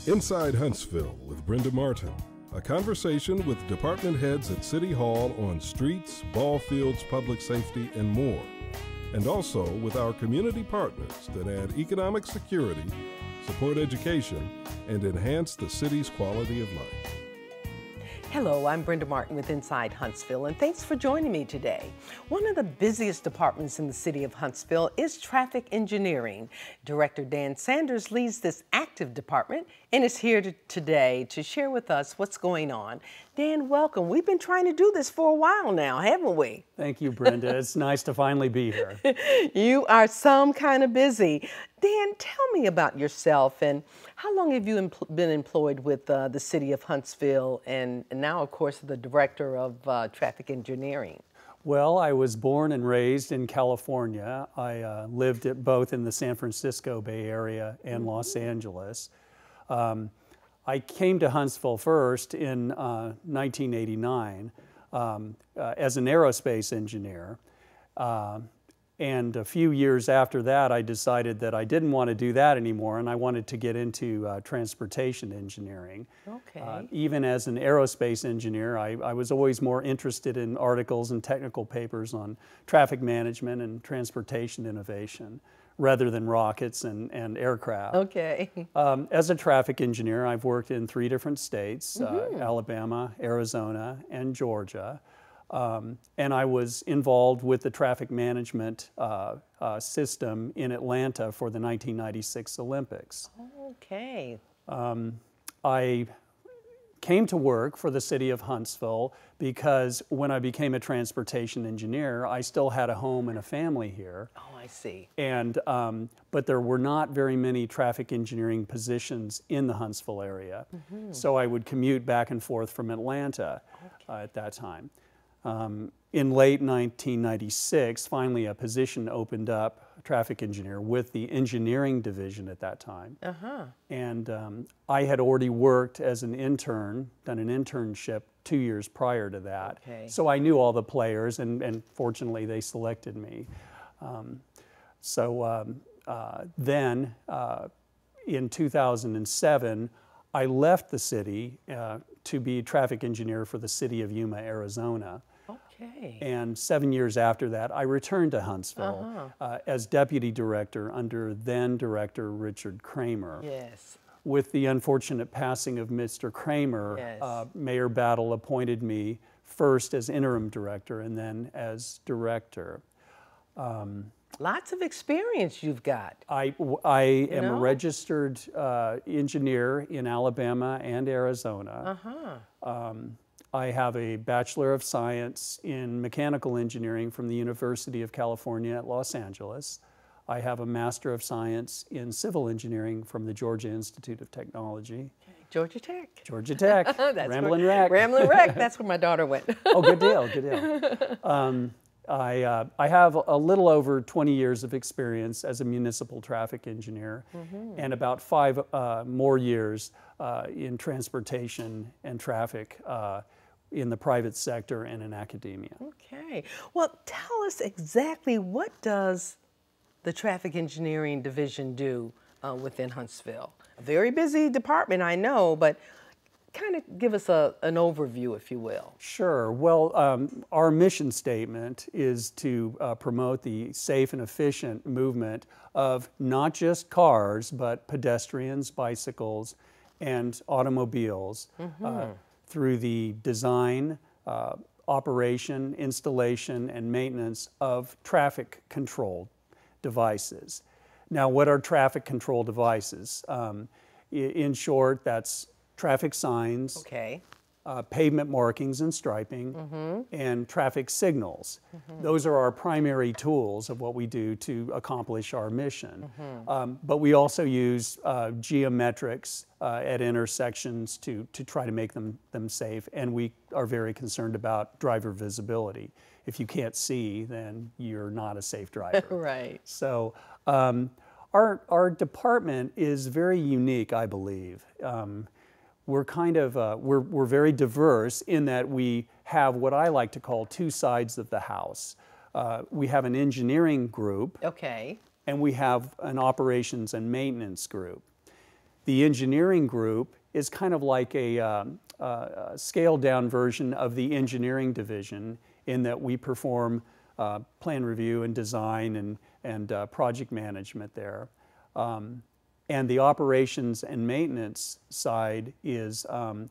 Inside Huntsville with Brenda Martin, a conversation with department heads at City Hall on streets, ball fields, public safety, and more. And also with our community partners that add economic security, support education, and enhance the city's quality of life. Hello, I'm Brenda Martin with Inside Huntsville, and thanks for joining me today. One of the busiest departments in the city of Huntsville is traffic engineering. Director Dan Sanders leads this active department and is here today to share with us what's going on. Dan, welcome. We've been trying to do this for a while now, haven't we? Thank you, Brenda. It's nice to finally be here. You are some kind of busy. Dan, tell me about yourself and how long have you been employed with the city of Huntsville and now, of course, the director of traffic engineering? Well, I was born and raised in California. I lived both in the San Francisco Bay Area and Los Angeles. I came to Huntsville first in 1989 as an aerospace engineer. And a few years after that, I decided that I didn't want to do that anymore, and I wanted to get into transportation engineering. Okay. Even as an aerospace engineer, I was always more interested in articles and technical papers on traffic management and transportation innovation, rather than rockets and aircraft. Okay. As a traffic engineer, I've worked in 3 different states, Alabama, Arizona, and Georgia. And I was involved with the traffic management system in Atlanta for the 1996 Olympics. Okay. I came to work for the city of Huntsville because when I became a transportation engineer, I still had a home and a family here. Oh, I see. And, but there were not very many traffic engineering positions in the Huntsville area. So I would commute back and forth from Atlanta at that time. In late 1996, finally a position opened up, a traffic engineer, with the engineering division at that time. And I had already worked as an intern, done an internship 2 years prior to that. So I knew all the players, and fortunately they selected me. Then in 2007, I left the city to be traffic engineer for the city of Yuma, Arizona. Okay. And 7 years after that, I returned to Huntsville as deputy director under then director Richard Kramer. Yes. With the unfortunate passing of Mr. Kramer, Mayor Battle appointed me first as interim director and then as director. Lots of experience you've got. I am a registered engineer in Alabama and Arizona. I have a Bachelor of Science in Mechanical Engineering from the University of California at Los Angeles. I have a Master of Science in Civil Engineering from the Georgia Institute of Technology. Georgia Tech. Georgia Tech. Ramblin' Wreck. Ramblin' Wreck. That's where my daughter went. Oh, good deal, good deal. I have a little over 20 years of experience as a municipal traffic engineer and about 5 more years in transportation and traffic in the private sector and in academia. Okay. Well, tell us exactly what does the traffic engineering division do within Huntsville? A very busy department, I know, but kind of give us an overview, if you will. Sure. Well, our mission statement is to promote the safe and efficient movement of not just cars, but pedestrians, bicycles, and automobiles through the design, operation, installation, and maintenance of traffic control devices. Now, what are traffic control devices? In short, that's traffic signs, pavement markings and striping, and traffic signals. Those are our primary tools of what we do to accomplish our mission. But we also use geometrics at intersections to try to make them safe, and we are very concerned about driver visibility. If you can't see, then you're not a safe driver. Right. So our department is very unique, I believe. We're kind of, we're very diverse in that we have what I like to call 2 sides of the house. We have an engineering group. Okay. And we have an operations and maintenance group. The engineering group is kind of like a scaled down version of the engineering division, in that we perform plan review and design and project management there. And the operations and maintenance side is kind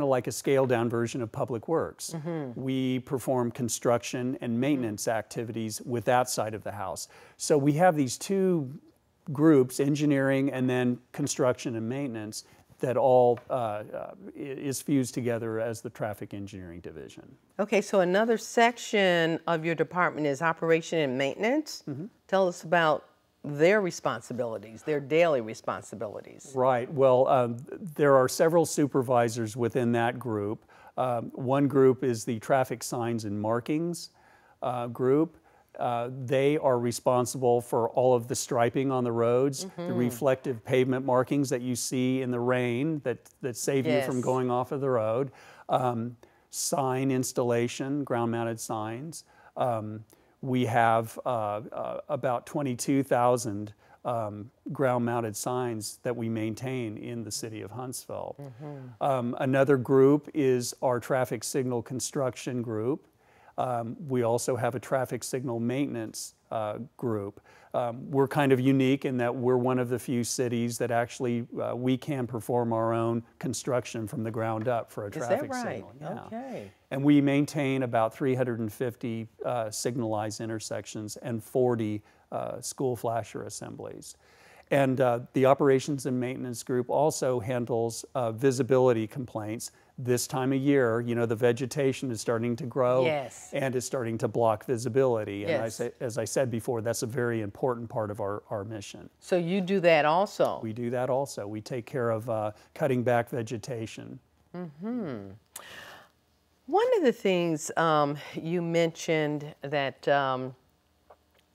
of like a scaled down version of Public Works. We perform construction and maintenance activities with that side of the house. So we have these two groups, engineering and then construction and maintenance, that all is fused together as the traffic engineering division. Okay, so another section of your department is operation and maintenance. Tell us about their responsibilities, their daily responsibilities. Right. Well, there are several supervisors within that group. One group is the traffic signs and markings group. They are responsible for all of the striping on the roads, the reflective pavement markings that you see in the rain that save you from going off of the road, sign installation, ground-mounted signs. We have about 22,000 ground-mounted signs that we maintain in the city of Huntsville. Another group is our traffic signal construction group. We also have a traffic signal maintenance group. We're kind of unique in that we're one of the few cities that actually we can perform our own construction from the ground up for a traffic signal. Yeah. Okay. And we maintain about 350 signalized intersections and 40 school flasher assemblies. And the operations and maintenance group also handles visibility complaints. This time of year, you know, the vegetation is starting to grow and it's starting to block visibility. And as I said before, that's a very important part of our mission. So you do that also? We do that also. We take care of cutting back vegetation. One of the things you mentioned that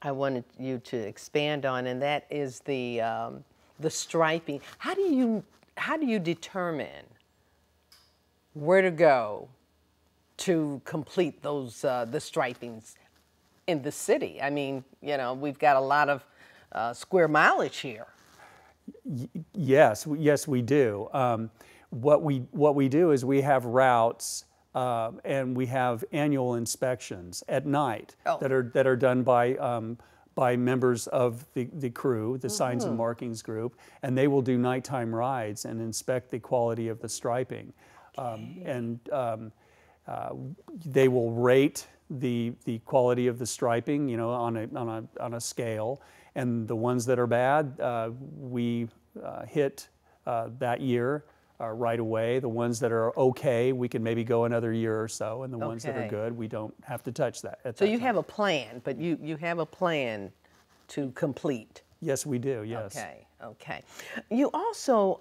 I wanted you to expand on, and that is the striping. How do you determine where to go to complete those the stripings in the city? I mean, you know, we've got a lot of square mileage here. Yes, we do. What we do is we have routes and we have annual inspections at night that are done by members of the crew, the signs and markings group, and they will do nighttime rides and inspect the quality of the striping. They will rate the quality of the striping, you know, on a scale, and the ones that are bad we hit that year right away. The ones that are okay, we can maybe go another year or so, and the ones that are good, we don't have to touch that. So you have a plan, but you have a plan to complete. Yes, we do. Yes. Okay. You also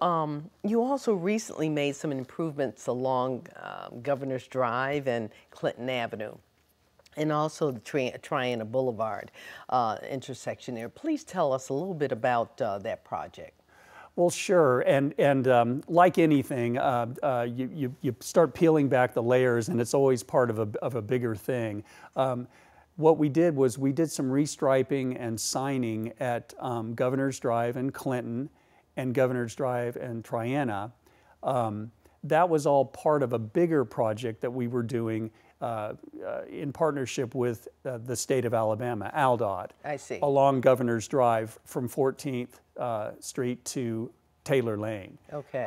recently made some improvements along Governor's Drive and Clinton Avenue, and also the Triana Boulevard intersection there. Please tell us a little bit about that project. Well, sure, and like anything, you start peeling back the layers, and it's always part of a bigger thing. What we did was we did some restriping and signing at Governor's Drive and Clinton, and Governor's Drive and Triana. That was all part of a bigger project that we were doing in partnership with the state of Alabama, ALDOT. I see. Along Governor's Drive from 14th Street to Taylor Lane. Okay.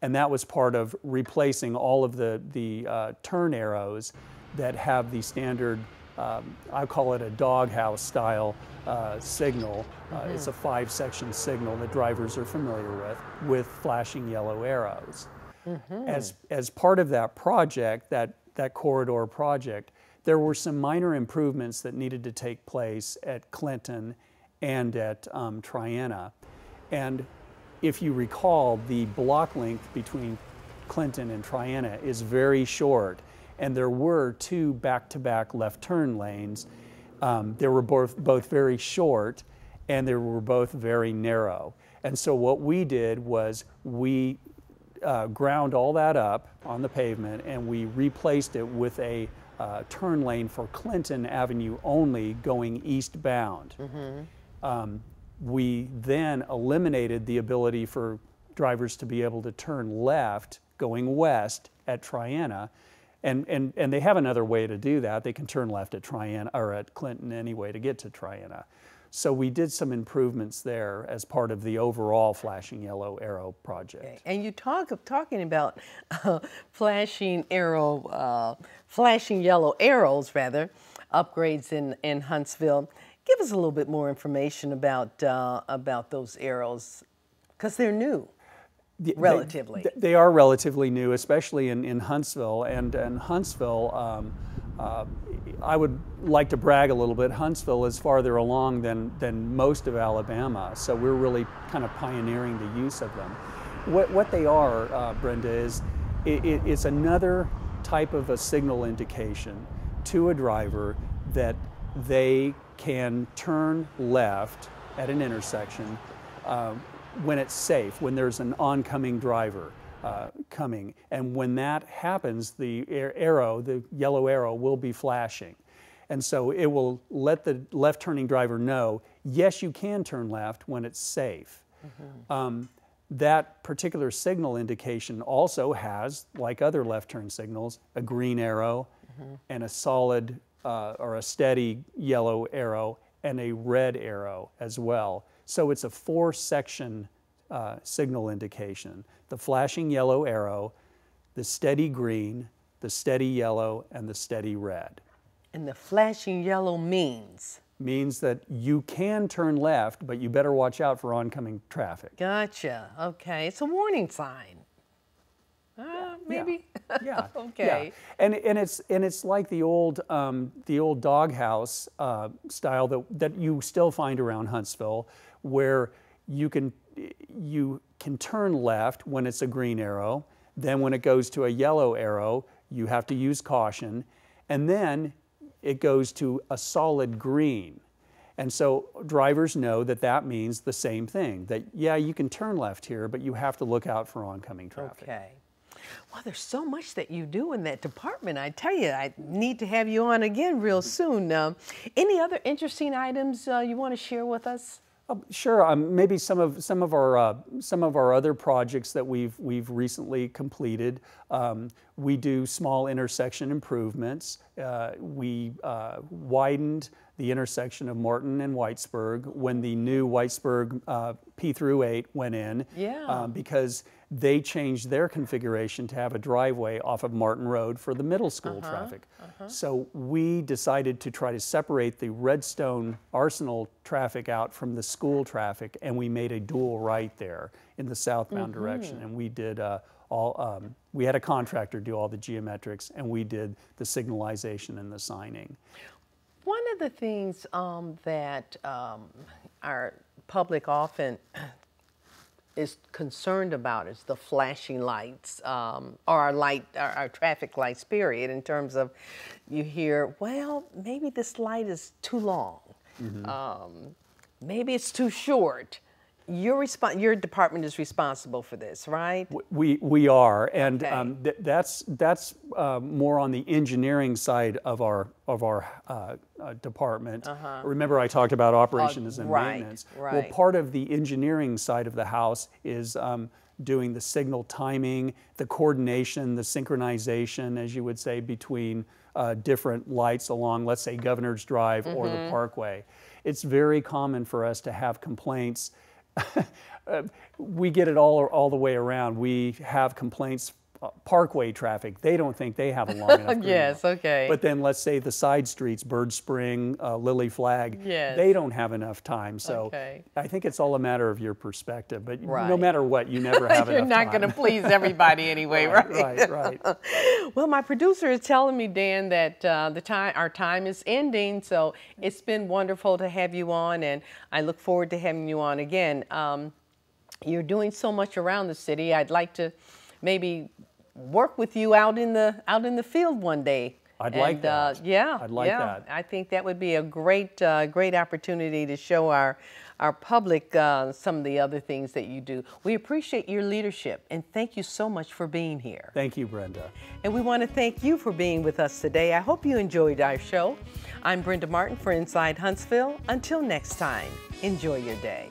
And that was part of replacing all of the turn arrows that have the standard, I call it a doghouse style signal. It's a 5-section signal that drivers are familiar with flashing yellow arrows. As part of that project, that corridor project, there were some minor improvements that needed to take place at Clinton and at Triana. And if you recall, the block length between Clinton and Triana is very short, and there were 2 back-to-back left turn lanes. They were both very short, and they were both very narrow. And so what we did was we ground all that up on the pavement, and we replaced it with a turn lane for Clinton Avenue only going eastbound. we then eliminated the ability for drivers to be able to turn left going west at Triana. And they have another way to do that. They can turn left at Triana or at Clinton anyway to get to Triana. So we did some improvements there as part of the overall flashing yellow arrow project. Okay. And you talking about flashing yellow arrows rather, upgrades in Huntsville. Give us a little bit more information about those arrows, because they're new. Relatively. They are relatively new, especially in Huntsville. And Huntsville, I would like to brag a little bit. Huntsville is farther along than most of Alabama, so we're really kind of pioneering the use of them. What they are, Brenda, is it's another type of a signal indication to a driver that they can turn left at an intersection when it's safe, when there's an oncoming driver coming. And when that happens, the yellow arrow will be flashing. And so it will let the left-turning driver know, yes, you can turn left when it's safe. Mm-hmm. That particular signal indication also has, like other left-turn signals, a green arrow mm-hmm. and a solid or a steady yellow arrow and a red arrow as well. So it's a 4-section signal indication. The flashing yellow arrow, the steady green, the steady yellow, and the steady red. And the flashing yellow means? Means that you can turn left, but you better watch out for oncoming traffic. Gotcha. Okay. It's a warning sign. Maybe. Yeah. Okay. Yeah. And it's like the old doghouse style that you still find around Huntsville, where you can turn left when it's a green arrow. Then when it goes to a yellow arrow, you have to use caution, and then it goes to a solid green. And so drivers know that means the same thing, that yeah, you can turn left here, but you have to look out for oncoming traffic. Okay. Well, there's so much that you do in that department. I tell you, I need to have you on again real soon. Any other interesting items you want to share with us? Sure. Maybe some of our other projects that we've recently completed. We do small intersection improvements. We widened the intersection of Morton and Whitesburg when the new Whitesburg P through 8 went in. Yeah. Because they changed their configuration to have a driveway off of Martin Road for the middle school traffic. So we decided to try to separate the Redstone Arsenal traffic out from the school traffic, and we made a dual right there in the southbound direction. And we did we had a contractor do all the geometrics, and we did the signalization and the signing. One of the things that our public often is concerned about is the flashing lights, or our traffic lights, period, in terms of you hear, well, maybe this light is too long. Mm-hmm. Maybe it's too short. Your department is responsible for this, right? We are, and okay. That's more on the engineering side of our department. Remember, I talked about operations and maintenance. Right. Well, part of the engineering side of the house is doing the signal timing, the coordination, the synchronization, as you would say, between different lights along, let's say, Governor's Drive or the Parkway. It's very common for us to have complaints. We get it all the way around. We have complaints, Parkway traffic, they don't think they have a long enough green yes, line. okay. But then let's say the side streets, Bird Spring, Lily Flag, yes. they don't have enough time. So okay. I think it's all a matter of your perspective. But right. no matter what, you never have enough time. You're not going to please everybody anyway, right? Right. Well, my producer is telling me, Dan, that our time is ending. So it's been wonderful to have you on, and I look forward to having you on again. You're doing so much around the city. I'd like to maybe work with you out in the field one day. I'd like that. Yeah, I'd like that. I think that would be a great, great opportunity to show our public some of the other things that you do. We appreciate your leadership, and thank you so much for being here. Thank you, Brenda. And we want to thank you for being with us today. I hope you enjoyed our show. I'm Brenda Martin for Inside Huntsville. Until next time, enjoy your day.